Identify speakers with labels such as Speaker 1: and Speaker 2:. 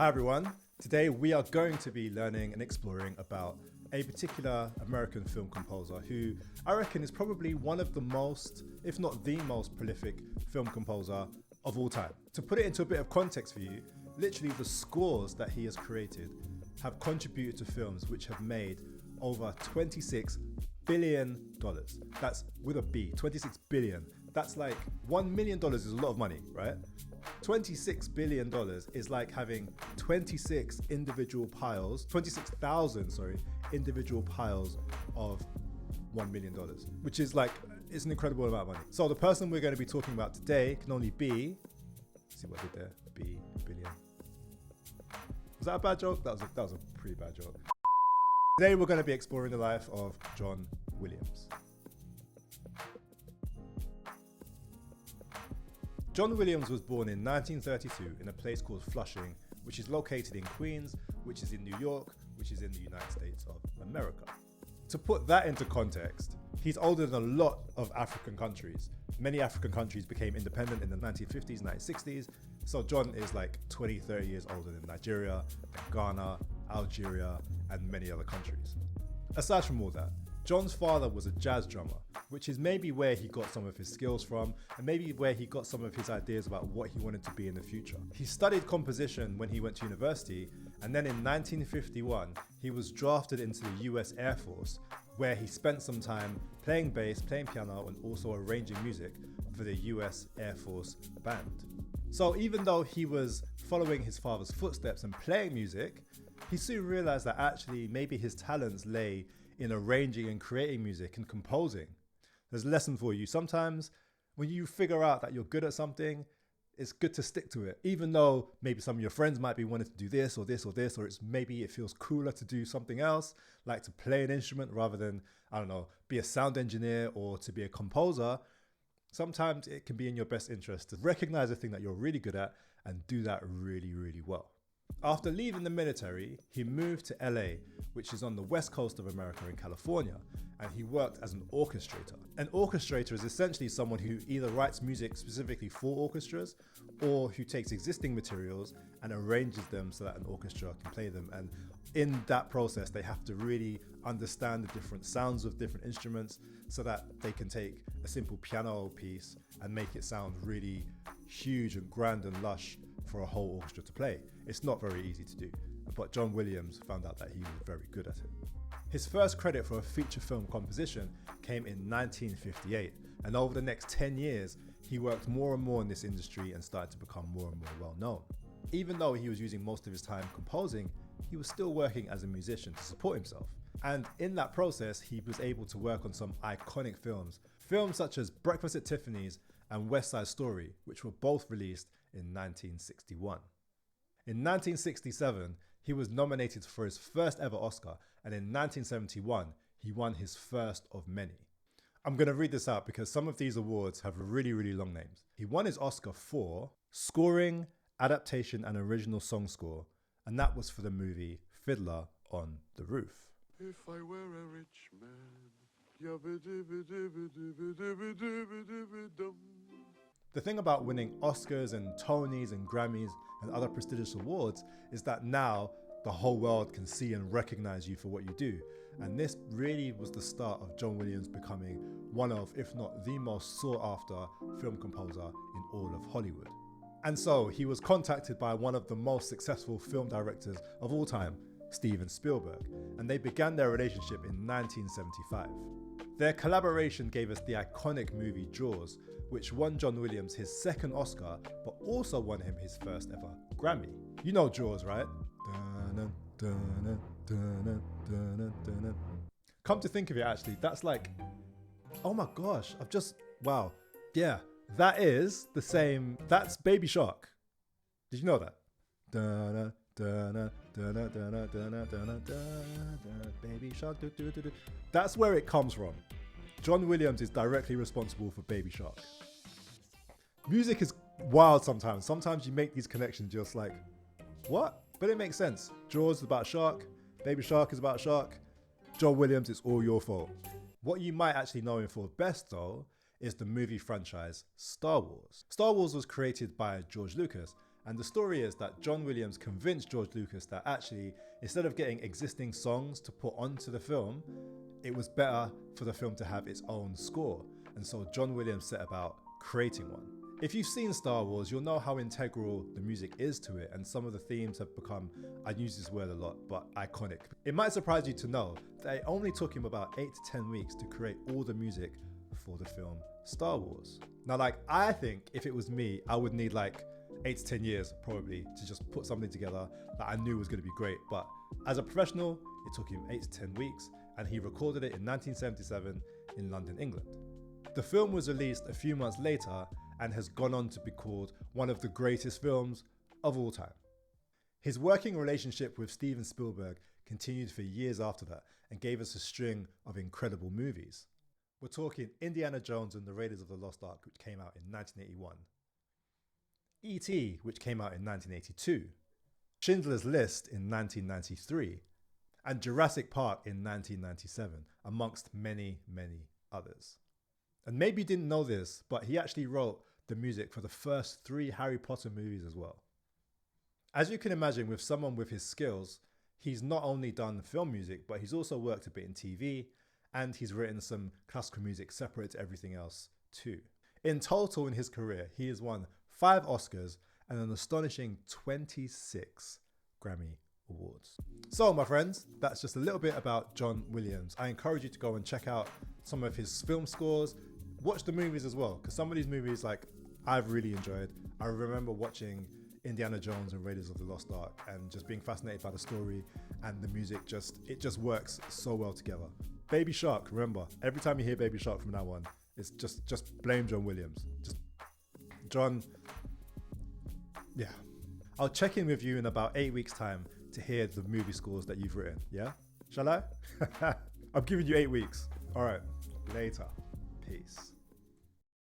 Speaker 1: Hi everyone, today we are going to be learning and exploring about a particular American film composer who I reckon is probably one of the most, if not the most prolific film composer of all time. To put it into a bit of context for you, literally the scores that he has created have contributed to films which have made over $26 billion. That's with a B, 26 billion. That's like $1 million is a lot of money, right? $26 billion is like having 26,000 individual piles of $1 million, which is like, it's an incredible amount of money. So the person we're going to be talking about today can only be, see what I did there, B, billion. Was that a bad joke? That was a pretty bad joke. Today we're going to be exploring the life of John Williams. John Williams was born in 1932 in a place called Flushing, which is located in Queens, which is in New York, which is in the United States of America. To put that into context, he's older than a lot of African countries. Many African countries became independent in the 1950s, 1960s, so John is like 20, 30 years older than Nigeria, Ghana, Algeria, and many other countries. Aside from all that, John's father was a jazz drummer, which is maybe where he got some of his skills from, and maybe where he got some of his ideas about what he wanted to be in the future. He studied composition when he went to university, and then in 1951, he was drafted into the US Air Force, where he spent some time playing bass, playing piano, and also arranging music for the US Air Force Band. So even though he was following his father's footsteps and playing music, he soon realized that actually maybe his talents lay in arranging and creating music and composing. There's a lesson for you. Sometimes when you figure out that you're good at something, it's good to stick to it. Even though maybe some of your friends might be wanting to do this or this or this, or maybe it feels cooler to do something else, like to play an instrument rather than, I don't know, be a sound engineer or to be a composer. Sometimes it can be in your best interest to recognize a thing that you're really good at and do that really, really well. After leaving the military, he moved to LA, which is on the west coast of America in California, and he worked as an orchestrator. An orchestrator is essentially someone who either writes music specifically for orchestras or who takes existing materials and arranges them so that an orchestra can play them. And in that process, they have to really understand the different sounds of different instruments so that they can take a simple piano piece and make it sound really huge and grand and lush for a whole orchestra to play. It's not very easy to do, but John Williams found out that he was very good at it. His first credit for a feature film composition came in 1958, and over the next 10 years, he worked more and more in this industry and started to become more and more well known. Even though he was using most of his time composing, he was still working as a musician to support himself. And in that process, he was able to work on some iconic films such as Breakfast at Tiffany's and West Side Story, which were both released in 1961. In 1967, he was nominated for his first ever Oscar, and in 1971, he won his first of many. I'm going to read this out because some of these awards have really, really long names. He won his Oscar for scoring, adaptation, and original song score, and that was for the movie Fiddler on the Roof.
Speaker 2: If I were a rich man.
Speaker 1: The thing about winning Oscars and Tonys and Grammys and other prestigious awards is that now the whole world can see and recognize you for what you do. And this really was the start of John Williams becoming one of, if not the most sought after film composer in all of Hollywood. And so he was contacted by one of the most successful film directors of all time, Steven Spielberg, and they began their relationship in 1975. Their collaboration gave us the iconic movie Jaws, which won John Williams his second Oscar, but also won him his first ever Grammy. You know Jaws, right? Come to think of it, actually, that's like, oh my gosh, wow. Yeah, that is the same, that's Baby Shark. Did you know that? Baby Shark. That's where it comes from. John Williams is directly responsible for Baby Shark. Music is wild sometimes. Sometimes you make these connections just like, what? But it makes sense. Jaws is about shark. Baby Shark is about shark. John Williams, it's all your fault. What you might actually know him for best though is the movie franchise Star Wars. Star Wars was created by George Lucas, And the story is that John Williams convinced George Lucas that actually, instead of getting existing songs to put onto the film, it was better for the film to have its own score. And so John Williams set about creating one. If you've seen Star Wars, you'll know how integral the music is to it, and some of the themes have become, I use this word a lot, but iconic. It might surprise you to know that it only took him about 8 to 10 weeks to create all the music for the film Star Wars. Now, I think if it was me, I would need 8 to 10 years probably to just put something together that I knew was going to be great. But as a professional, it took him 8 to 10 weeks, and he recorded it in 1977 in London, England. The film was released a few months later and has gone on to be called one of the greatest films of all time. His working relationship with Steven Spielberg continued for years after that and gave us a string of incredible movies. We're talking Indiana Jones and the Raiders of the Lost Ark, which came out in 1981. E.T., which came out in 1982. Schindler's List in 1993. And Jurassic Park in 1997, amongst many, many others. And maybe you didn't know this, but he actually wrote the music for the first 3 Harry Potter movies as well. As you can imagine, with someone with his skills, he's not only done film music, but he's also worked a bit in TV, and he's written some classical music separate to everything else too. In total in his career, he has won 5 Oscars and an astonishing 26 Grammy Awards. So my friends, that's just a little bit about John Williams. I encourage you to go and check out some of his film scores, watch the movies as well, because some of these movies I've really enjoyed. I remember watching Indiana Jones and Raiders of the Lost Ark and just being fascinated by the story, and the music it just works so well together. Baby Shark, remember, every time you hear Baby Shark from now on, it's just blame John Williams. Just John, yeah. I'll check in with you in about 8 weeks' time to hear the movie scores that you've written, yeah? Shall I? I'm giving you 8 weeks. All right, later. Peace.